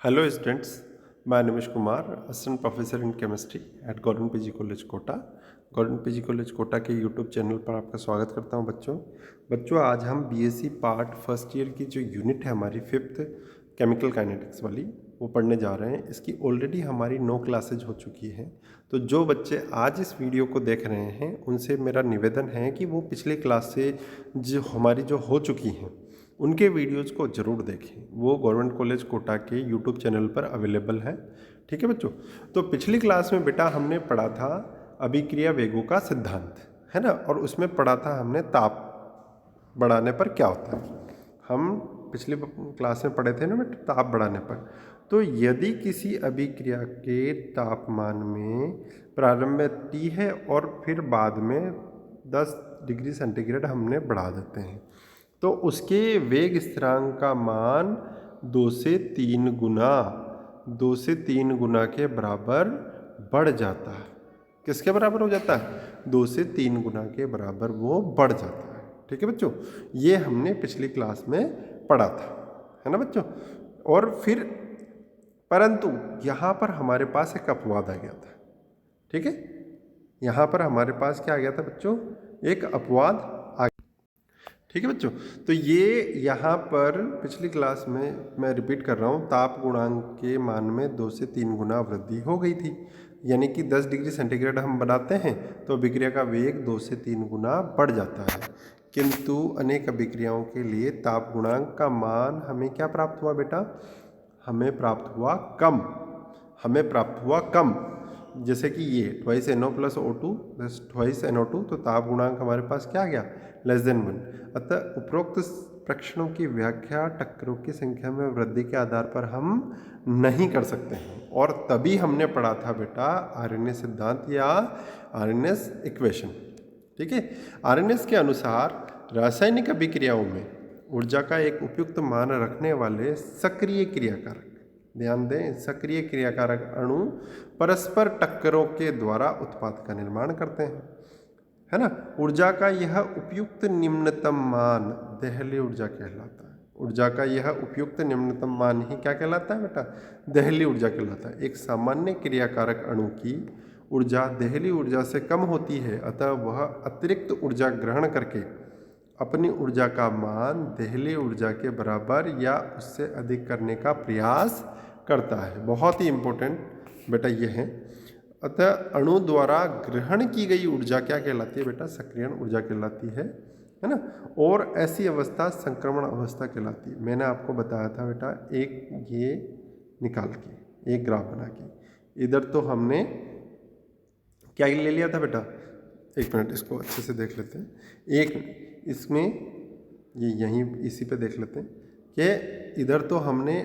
Hello students, my name is Kumar, Assistant Professor in Chemistry at Gordon PG College कोटा। Gordon PG College Kota के YouTube channel पर आपका स्वागत करता हूं बच्चों आज हम बीएससी पार्ट फर्स्ट ईयर की जो यूनिट है हमारी 5th केमिकल काइनेटिक्स वाली वो पढ़ने जा रहे हैं। इसकी ऑलरेडी हमारी 9 क्लासेज हो चुकी हैं। तो जो बच्चे आज इस वीडियो को देख रहे हैं उनसे मेरा निवेदन है कि वो पिछली क्लास से जो हो चुकी हैं उनके वीडियोज़ को ज़रूर देखें। वो गवर्नमेंट कॉलेज कोटा के यूट्यूब चैनल पर अवेलेबल है। ठीक है बच्चों, तो पिछली क्लास में बेटा हमने पढ़ा था अभिक्रिया वेगों का सिद्धांत, है ना, और उसमें पढ़ा था हमने ताप बढ़ाने पर क्या होता है। हम पिछली क्लास में पढ़े थे ना बेटा ताप बढ़ाने पर। तो यदि किसी अभिक्रिया के तापमान में प्रारंभ में T है और फिर बाद में 10 डिग्री सेंटीग्रेड हमने बढ़ा देते हैं तो उसके वेग स्थिरांक का मान 2 से 3 गुना के बराबर बढ़ जाता है। किसके बराबर हो जाता है? 2 से 3 गुना के बराबर वो बढ़ जाता है। ठीक है बच्चों, ये हमने पिछली क्लास में पढ़ा था, है ना बच्चों। और फिर परंतु यहाँ पर हमारे पास एक अपवाद आ गया था। ठीक है, यहाँ पर हमारे पास क्या आ गया था बच्चों? एक अपवाद। ठीक है बच्चों, तो ये यहाँ पर पिछली क्लास में मैं रिपीट कर रहा हूँ, ताप गुणांक के मान में 2 से 3 गुना वृद्धि हो गई थी। यानी कि 10 डिग्री सेंटीग्रेड हम बनाते हैं तो अभिक्रिया का वेग 2 से 3 गुना बढ़ जाता है। किंतु अनेक अभिक्रियाओं के लिए ताप गुणांक का मान हमें क्या प्राप्त हुआ बेटा? हमें प्राप्त हुआ कम। जैसे कि ये twice NO + O2 twice NO2, तो ताप गुणांक हमारे पास क्या आ गया? <1। अतः उपरोक्त प्रश्नों की व्याख्या टक्करों की संख्या में वृद्धि के आधार पर हम नहीं कर सकते हैं। और तभी हमने पढ़ा था बेटा आरएनएस सिद्धांत या आरएनएस इक्वेशन। ठीक है, आरएनएस के अनुसार रासायनिक अभिक्रियाओं में ऊर्जा का एक उपयुक्त मान रखने वाले सक्रिय क्रियाकारक, ध्यान दें, सक्रिय क्रियाकारक अणु परस्पर टक्करों के द्वारा उत्पाद का निर्माण करते हैं, है ना। ऊर्जा का यह उपयुक्त निम्नतम मान देहली ऊर्जा कहलाता है। ऊर्जा का यह उपयुक्त निम्नतम मान ही क्या कहलाता है बेटा? देहली ऊर्जा कहलाता है। एक सामान्य क्रियाकारक अणु की ऊर्जा देहली ऊर्जा से कम होती है, अतः वह अतिरिक्त ऊर्जा ग्रहण करके अपनी ऊर्जा का मान देहली ऊर्जा के बराबर या उससे अधिक करने का प्रयास करता है। बहुत ही इम्पोर्टेंट बेटा ये है। अतः अणु द्वारा ग्रहण की गई ऊर्जा क्या कहलाती है बेटा? सक्रियण ऊर्जा कहलाती है ना। और ऐसी अवस्था संक्रमण अवस्था कहलाती है। मैंने आपको बताया था बेटा, एक ये निकाल के एक ग्राफ बना के, इधर तो हमने क्या ले लिया था बेटा? एक मिनट, इसको अच्छे से देख लेते हैं। एक इसमें ये यहीं इसी पे देख लेते हैं कि इधर तो हमने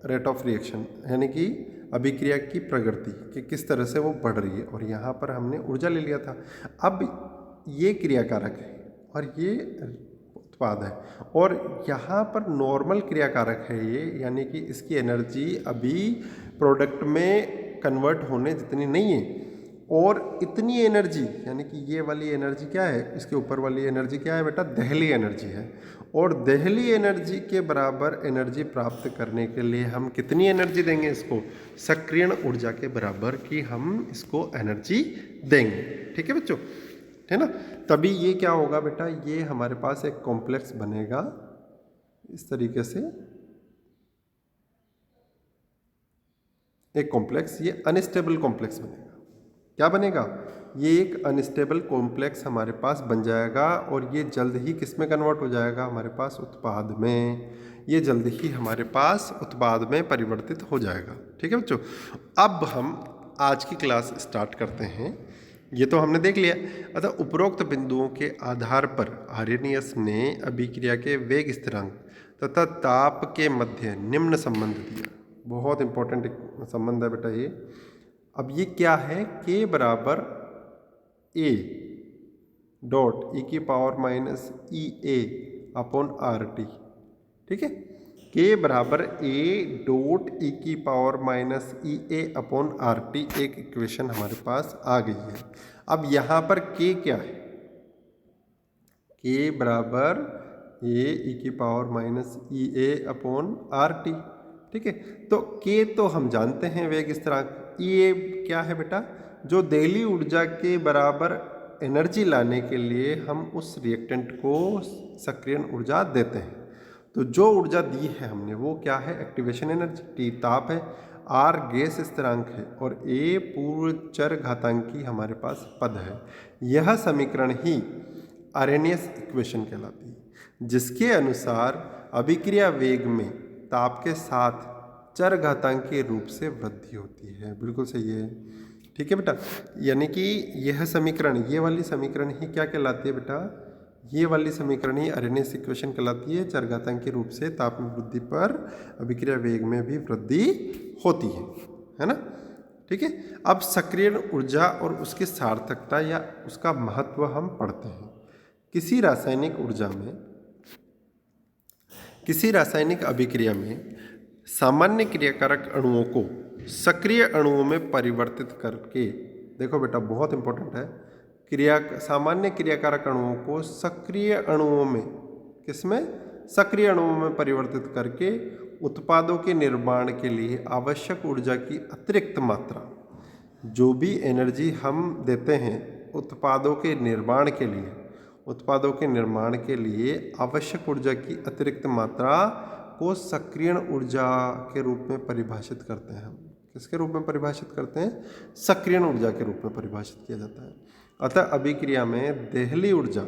रेट ऑफ रिएक्शन यानी कि अभिक्रिया की प्रगति कि किस तरह से वो बढ़ रही है, और यहाँ पर हमने ऊर्जा ले लिया था। अब ये क्रियाकारक है और ये उत्पाद है, और यहाँ पर नॉर्मल क्रियाकारक है ये, यानी कि इसकी एनर्जी अभी प्रोडक्ट में कन्वर्ट होने जितनी नहीं है। और इतनी एनर्जी यानी कि ये वाली एनर्जी क्या है? इसके ऊपर वाली एनर्जी क्या है बेटा? देहली एनर्जी है। और देहली एनर्जी के बराबर एनर्जी प्राप्त करने के लिए हम कितनी एनर्जी देंगे इसको? सक्रियण ऊर्जा के बराबर की हम इसको एनर्जी देंगे। ठीक है बच्चों, है ना। तभी ये क्या होगा बेटा? ये हमारे पास एक कॉम्प्लेक्स बनेगा इस तरीके से, एक कॉम्प्लेक्स, ये अनस्टेबल कॉम्प्लेक्स बनेगा। क्या बनेगा? ये एक अनस्टेबल कॉम्प्लेक्स हमारे पास बन जाएगा, और ये जल्द ही किस में कन्वर्ट हो जाएगा? हमारे पास उत्पाद में। ये जल्द ही हमारे पास उत्पाद में परिवर्तित हो जाएगा। ठीक है बच्चों, अब हम आज की क्लास स्टार्ट करते हैं। ये तो हमने देख लिया। अतः उपरोक्त बिंदुओं के आधार पर आर्यनियस ने अभिक्रिया के वेग स्थिरांक तथा ताप के मध्य निम्न संबंध दिया। बहुत इंपॉर्टेंट संबंध है बेटा ये। अब ये क्या है? K बराबर A dot e⁻ upon RT। ठीक है, K बराबर A dot e⁻ upon RT एक इक्वेशन हमारे पास आ गई है। अब यहाँ पर K क्या है? K बराबर A e⁻ अपॉन RT। ठीक है। तो के तो हम जानते हैं वेग स्थिरांक, ये क्या है बेटा, जो देहली ऊर्जा के बराबर एनर्जी लाने के लिए हम उस रिएक्टेंट को सक्रियण ऊर्जा देते हैं। तो जो ऊर्जा दी है हमने वो क्या है, एक्टिवेशन एनर्जी, टी ताप है, आर गैस स्थिरांक है और ए पूर्ण चर घातांकी हमारे पास पद है। यह समीकरण ही आर्हेनियस इक्वेशन कहलाती है, जिसके अनुसार अभिक्रिया वेग में ताप के साथ चर घातांकीय रूप से वृद्धि होती है। बिल्कुल सही है, ठीक है बेटा। यानी कि यह समीकरण, ये वाली समीकरण ही क्या कहलाती है बेटा, ये वाली समीकरण ही आर्हेनियस इक्वेशन कहलाती है। चरघातांकीय रूप से ताप में वृद्धि पर अभिक्रिया वेग में भी वृद्धि होती है ना, ठीक है। अब सक्रियण ऊर्जा और उसकी सार्थकता या उसका महत्व हम पढ़ते हैं। किसी रासायनिक अभिक्रिया में सामान्य क्रियाकारक अणुओं को सक्रिय अणुओं में परिवर्तित करके, देखो बेटा बहुत इंपॉर्टेंट है, सामान्य क्रियाकारक अणुओं को सक्रिय अणुओं में, किसमें, सक्रिय अणुओं में परिवर्तित करके उत्पादों के निर्माण के लिए आवश्यक ऊर्जा की अतिरिक्त मात्रा, जो भी एनर्जी हम देते हैं उत्पादों के निर्माण के लिए आवश्यक ऊर्जा की अतिरिक्त मात्रा को सक्रियण ऊर्जा के रूप में परिभाषित करते हैं। हम किसके रूप में परिभाषित करते हैं, सक्रियण ऊर्जा के रूप में परिभाषित किया जाता है। अतः अभिक्रिया में देहली ऊर्जा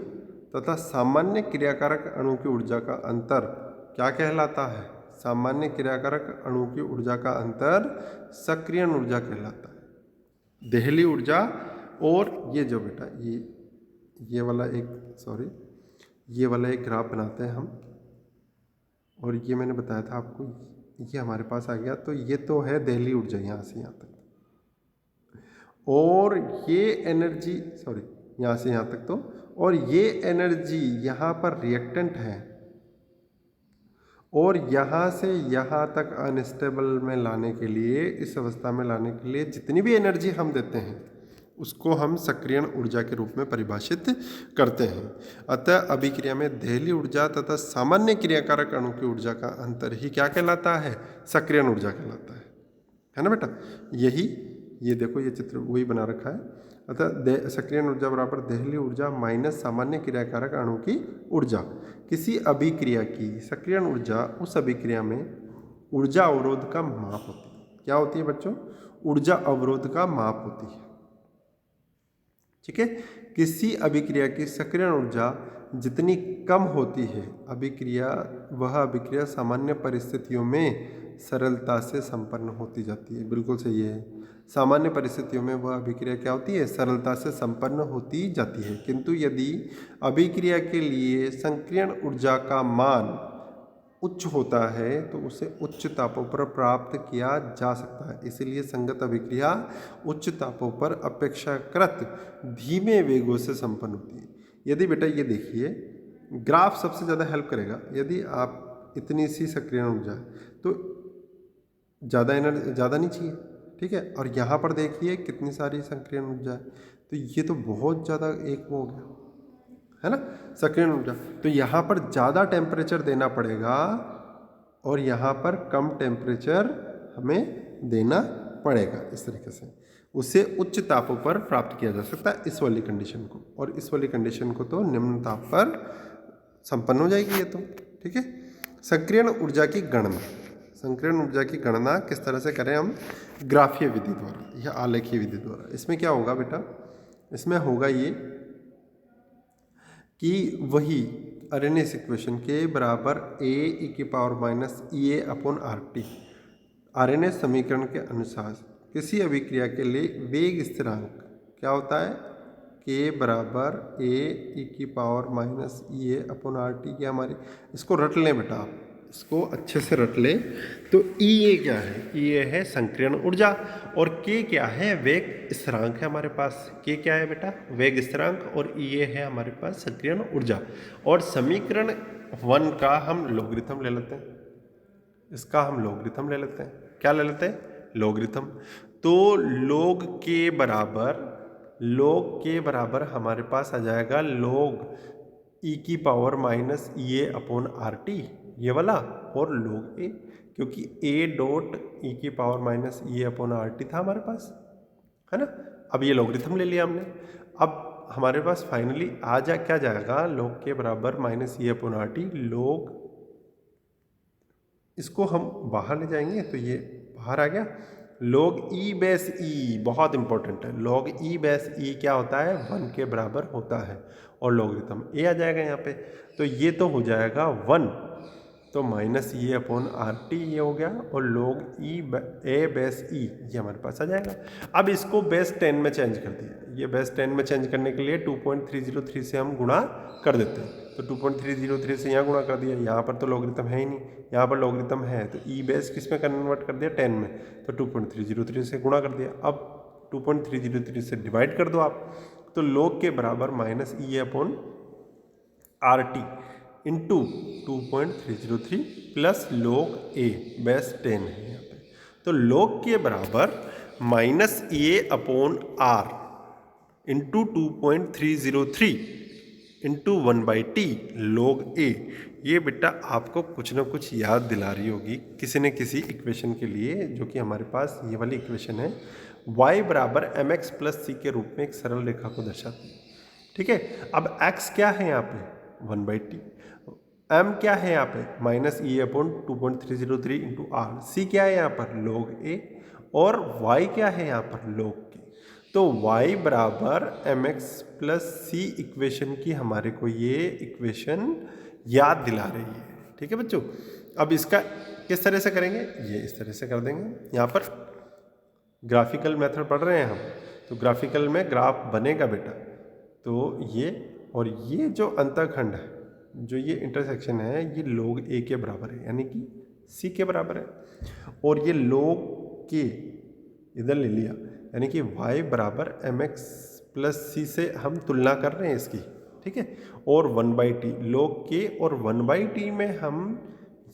तथा सामान्य क्रियाकारक अणु की ऊर्जा का अंतर क्या कहलाता है, सामान्य क्रियाकारक अणु की ऊर्जा का अंतर सक्रियण ऊर्जा कहलाता है। देहली ऊर्जा और ये जो बेटा ये वाला एक ग्राफ बनाते हैं हम, और ये मैंने बताया था आपको, ये हमारे पास आ गया। तो ये तो है देहली ऊर्जा यहाँ से यहाँ तक, और ये एनर्जी यहाँ से यहाँ तक, तो और ये एनर्जी यहाँ पर रिएक्टेंट है, और यहाँ से यहाँ तक अनस्टेबल में लाने के लिए, इस अवस्था में लाने के लिए जितनी भी एनर्जी हम देते हैं उसको हम सक्रियण ऊर्जा के रूप में परिभाषित करते हैं। अतः अभिक्रिया में देहली ऊर्जा तथा सामान्य क्रियाकारक अणु की ऊर्जा का अंतर ही क्या कहलाता है, सक्रियण ऊर्जा कहलाता है ना बेटा। ये देखो, ये चित्र वही बना रखा है। अतः सक्रियण ऊर्जा बराबर देहली ऊर्जा माइनस सामान्य क्रियाकारक अणु की ऊर्जा। किसी अभिक्रिया की सक्रियण ऊर्जा उस अभिक्रिया में ऊर्जा अवरोध का माप होती है। क्या होती है बच्चों, ऊर्जा अवरोध का माप होती है, ठीक है। किसी अभिक्रिया की सक्रियण ऊर्जा जितनी कम होती है, वह अभिक्रिया सामान्य परिस्थितियों में सरलता से संपन्न होती जाती है। बिल्कुल सही है, सामान्य परिस्थितियों में वह अभिक्रिया क्या होती है, सरलता से संपन्न होती जाती है। किंतु यदि अभिक्रिया के लिए सक्रियण ऊर्जा का मान उच्च होता है तो उसे उच्च तापों पर प्राप्त किया जा सकता है। इसलिए संगत अभिक्रिया उच्च तापों पर अपेक्षाकृत धीमे वेगों से संपन्न होती है। यदि बेटा ये देखिए, ग्राफ सबसे ज़्यादा हेल्प करेगा। यदि आप इतनी सी सक्रियण ऊर्जा तो ज़्यादा नहीं चाहिए, ठीक है। और यहाँ पर देखिए कितनी सारी सक्रियण ऊर्जा है, तो ये तो बहुत ज़्यादा एक वो हो गया, है ना, सक्रियण ऊर्जा। तो यहाँ पर ज़्यादा टेम्परेचर देना पड़ेगा और यहाँ पर कम टेम्परेचर हमें देना पड़ेगा। इस तरीके से उसे उच्च तापों पर प्राप्त किया जा सकता है, इस वाली कंडीशन को। और इस वाली कंडीशन को तो निम्न ताप पर संपन्न हो जाएगी ये तो, ठीक है। सक्रियण ऊर्जा की गणना किस तरह से करें हम, ग्राफीय विधि द्वारा या आलेखीय विधि द्वारा। इसमें क्या होगा बेटा, इसमें होगा ये कि वही आर्हेनियस इक्वेशन के बराबर a⁻⁰ आर्हेनियस समीकरण के अनुसार किसी अभिक्रिया के लिए वेग स्थिरांक क्या होता है, k बराबर a⁻⁻⁰ ये हमारी, इसको रट लें बेटा, आप इसको अच्छे से रट लें। तो E क्या है, E है सक्रियण ऊर्जा, और K क्या है, वेग स्थिरांक है हमारे पास। K क्या है बेटा, वेग स्थिरांक, और E है हमारे पास सक्रियण ऊर्जा। और समीकरण 1 का हम लॉगरिथम ले लेते हैं, इसका हम लॉगरिथम ले लेते हैं। क्या ले लेते हैं, लॉगरिथम। तो log के बराबर हमारे पास आ जाएगा log e⁻⁻ EA/RT, ये वाला, और log a। क्योंकि ए डॉट ई की power minus E upon R T था हमारे पास, है ना। अब ये लॉगरिथम ले लिया हमने। अब हमारे पास फाइनली क्या जाएगा, लॉग के बराबर minus E upon R T log, इसको हम बाहर ले जाएंगे तो ये बाहर आ गया। लॉग ई बेस ई बहुत इंपॉर्टेंट है, लॉग ई बेस ई क्या होता है, 1 के बराबर होता है, और लॉगरिथम ए आ जाएगा यहाँ पे, तो ये तो हो जाएगा 1, तो minus E upon R T ये हो गया, और लॉग ई ए बेस ई ये हमारे पास आ जाएगा। अब इसको बेस 10 में चेंज कर दिया, ये बेस 10 में चेंज करने के लिए 2.303 से हम गुणा कर देते हैं, तो 2.303 से यहाँ गुणा कर दिया, यहाँ पर तो लॉगरिथम है ही नहीं, यहाँ पर लॉगरिथम है, तो ई बेस किस में कन्वर्ट कर दिया, 10 में, तो 2.303 से गुणा कर दिया। अब 2.303 से डिवाइड कर दो आप, तो लॉग के बराबर minus E upon R T into 2.303 plus log A base 10 है यहाँ पे, तो लॉग के बराबर minus A upon R into 2.303 into 1/t log A. ये बेटा आपको कुछ ना कुछ याद दिला रही होगी किसी न किसी इक्वेशन के लिए, जो कि हमारे पास ये वाली इक्वेशन है, y बराबर mx प्लस सी के रूप में एक सरल रेखा को दर्शाती है, ठीक है। अब x क्या है यहाँ पे, 1/t, m क्या है यहाँ पे, minus E upon 2.303 into R, C क्या है यहाँ पर, लॉग ए, और y क्या है यहाँ पर, लॉग के, तो y बराबर mx प्लस सी इक्वेशन की हमारे को ये इक्वेशन याद दिला रही है, ठीक है बच्चों। अब इसका किस तरह से करेंगे, ये इस तरह से कर देंगे, यहाँ पर ग्राफिकल मेथड पढ़ रहे हैं हम, तो ग्राफिकल में ग्राफ बनेगा बेटा, तो ये और ये जो अंतःखंड है, जो ये इंटरसेक्शन है, ये log a के बराबर है, यानी कि c के बराबर है, और ये log k इधर ले लिया, यानी कि y बराबर mx प्लस सी से हम तुलना कर रहे हैं इसकी, ठीक है, और 1/t log k और 1/t में हम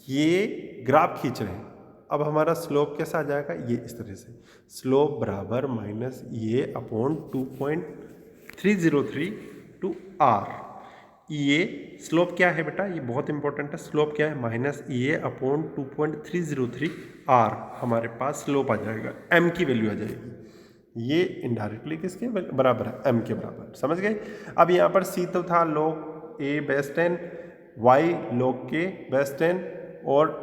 ये ग्राफ खींच रहे हैं। अब हमारा स्लोप कैसा आ जाएगा, ये इस तरह से, स्लोप बराबर minus A upon 2.303 two R. ये स्लोप क्या है बेटा, ये बहुत इंपॉर्टेंट है, स्लोप क्या है, माइनस ए अपॉन 2.303 आर, हमारे पास स्लोप आ जाएगा, एम की वैल्यू आ जाएगी, ये इनडायरेक्टली किसके बराबर है, एम के बराबर, समझ गए। अब यहाँ पर सी तो था log ए बेस 10, वाई log के बेस 10, और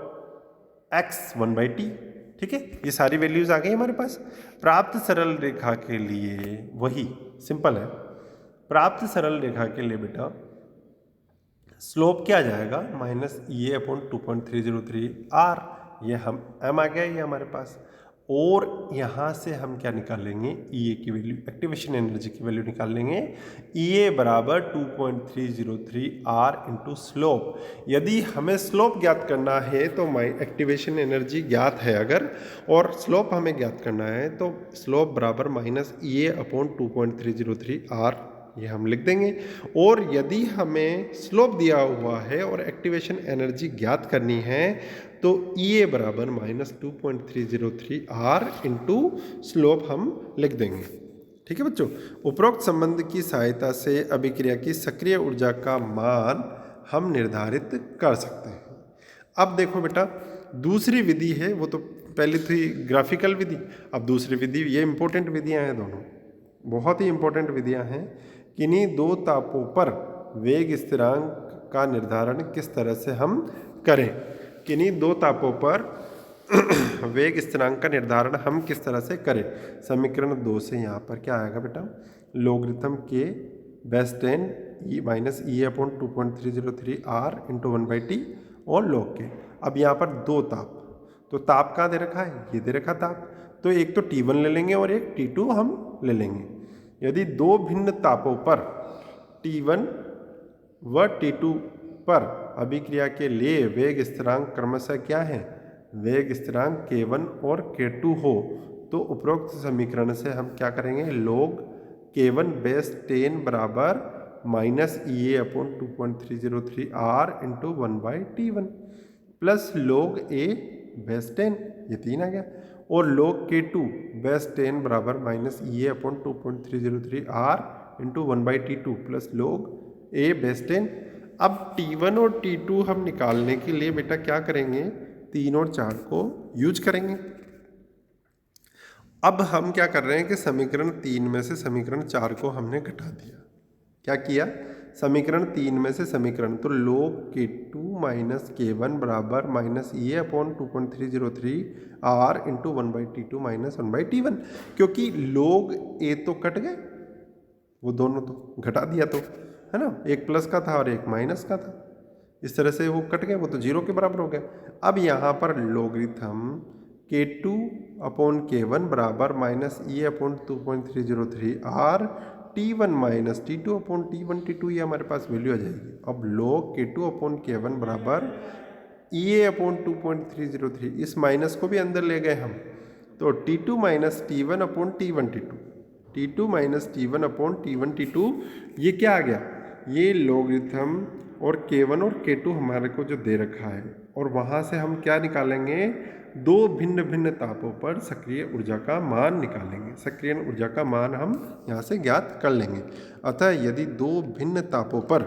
x 1/t, ठीक है, ये सारी वैल्यूज आ गई हमारे पास। प्राप्त सरल रेखा के लिए वही सिंपल है, प्राप्त सरल रेखा के लिए बेटा स्लोप क्या आ जाएगा, माइनस ए अपॉन 2.303 आर, ये हम m आ गया ये हमारे पास, और यहाँ से हम क्या निकालेंगे, ई की वैल्यू, एक्टिवेशन एनर्जी की वैल्यू निकाल लेंगे, ई बराबर 2.303 आर इंटू स्लोप। यदि हमें स्लोप ज्ञात करना है तो एक्टिवेशन एनर्जी ज्ञात है अगर, और स्लोप हमें ज्ञात करना है तो स्लोप बराबर माइनस ई अपॉन 2.303 आर, ये हम लिख देंगे। और यदि हमें स्लोप दिया हुआ है और एक्टिवेशन एनर्जी ज्ञात करनी है तो ई बराबर माइनस 2.303 आर इंटू स्लोप हम लिख देंगे, ठीक है बच्चों। उपरोक्त संबंध की सहायता से अभिक्रिया की सक्रिय ऊर्जा का मान हम निर्धारित कर सकते हैं। अब देखो बेटा, दूसरी विधि है, वो तो पहली थी ग्राफिकल विधि, अब दूसरी विधि, ये इंपॉर्टेंट विधियां हैं, दोनों बहुत ही इंपॉर्टेंट विधियां हैं। किन्हीं दो तापों पर वेग स्थिरांक का निर्धारण किस तरह से हम करें, किन्हीं दो तापों पर वेग स्थिरांक का निर्धारण हम किस तरह से करें। समीकरण 2 से यहाँ पर क्या आएगा बेटा, लॉगरिथम के base 10 E minus E upon 2.303 R into 1/t और लॉग के। अब यहाँ पर दो ताप, तो ताप कहाँ दे रखा है, ये दे रखा ताप, तो एक तो T1 ले लेंगे और एक T2 हम ले लेंगे। यदि दो भिन्न तापों पर T1 व T2 पर अभिक्रिया के लिए वेग स्थिरांक क्रमशः क्या है, वेग स्थिरांक K1 और K2 हो, तो उपरोक्त समीकरण से हम क्या करेंगे, log K1 बेस 10 बराबर minus E upon 2.303 R into 1/T1 plus log A base 10, ये 3 आ गया, और log K2 बेस 10 बराबर minus E upon 2.303 R into 1/T2 plus log A base 10। अब T1 और T2 हम निकालने के लिए बेटा क्या करेंगे, 3 और 4 को यूज करेंगे। अब हम क्या कर रहे हैं कि समीकरण 3 में से समीकरण 4 को हमने घटा दिया। क्या किया? समीकरण 3 में से समीकरण, तो log k2 माइनस k1 बराबर minus A upon 2.303 r into 1/t2 minus 1/t1, क्योंकि log a तो कट गए, वो दोनों तो घटा दिया, तो है ना, एक प्लस का था और एक माइनस का था, इस तरह से वो कट गए, वो तो जीरो के बराबर हो गए। अब यहाँ पर लॉगरिथम k2 अपॉन k1 बराबर minus A upon 2.303 r t1 minus t2 upon t1 t2, ये हमारे पास वैल्यू आ जाएगी। अब log k2 अपॉन k1 बराबर ए अपॉन 2.303, इस माइनस को भी अंदर ले गए हम, तो t2 minus t1 upon t1 t2, t2 minus t1 upon t1 t2, ये क्या आ गया? ये लॉगरिथम और k1 और k2 हमारे को जो दे रखा है, और वहाँ से हम क्या निकालेंगे? दो भिन्न भिन्न तापों पर सक्रिय ऊर्जा का मान निकालेंगे। सक्रिय ऊर्जा का मान हम यहाँ से ज्ञात कर लेंगे। अतः यदि दो भिन्न तापों पर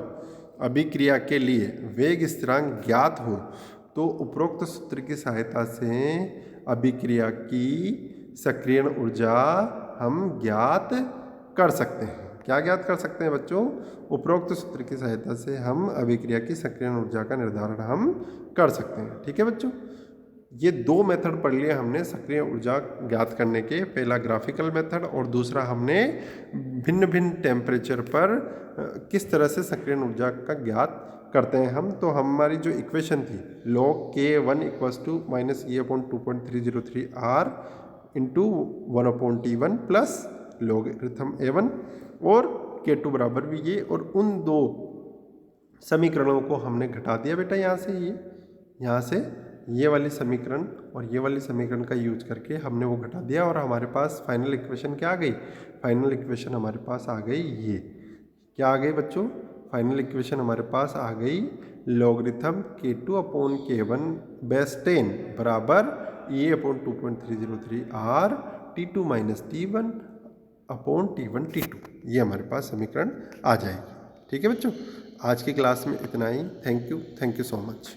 अभिक्रिया के लिए वेग स्थिरांक ज्ञात हो तो उपरोक्त सूत्र की सहायता से अभिक्रिया की सक्रिय ऊर्जा हम ज्ञात कर सकते हैं। क्या ज्ञात कर सकते हैं बच्चों? उपरोक्त सूत्र की सहायता से हम अभिक्रिया की सक्रिय ऊर्जा का निर्धारण हम कर सकते हैं। ठीक है बच्चों, ये दो मेथड पढ़ लिए हमने सक्रिय ऊर्जा ज्ञात करने के। पहला ग्राफिकल मेथड और दूसरा हमने भिन्न भिन्न टेम्परेचर पर किस तरह से सक्रिय ऊर्जा का ज्ञात करते हैं हम। तो हमारी जो इक्वेशन थी log k1 equals to minus A upon 2.303 r into 1/t1 plus logarithm a1 और k2 बराबर भी ये, और उन दो समीकरणों को हमने घटा दिया बेटा यहाँ से, यहाँ से ये वाली समीकरण और ये वाली समीकरण का यूज करके हमने वो घटा दिया, और हमारे पास फाइनल इक्वेशन क्या आ गई? फाइनल इक्वेशन हमारे पास आ गई ये, क्या आ गई बच्चों? फाइनल इक्वेशन हमारे पास आ गई logarithm k2 upon k1 base 10 बराबर A upon 2.303 r t2 minus t1 upon t1 t2, ये हमारे पास समीकरण आ जाएगी। ठीक है बच्चों, आज की क्लास में इतना ही। Thank you so much.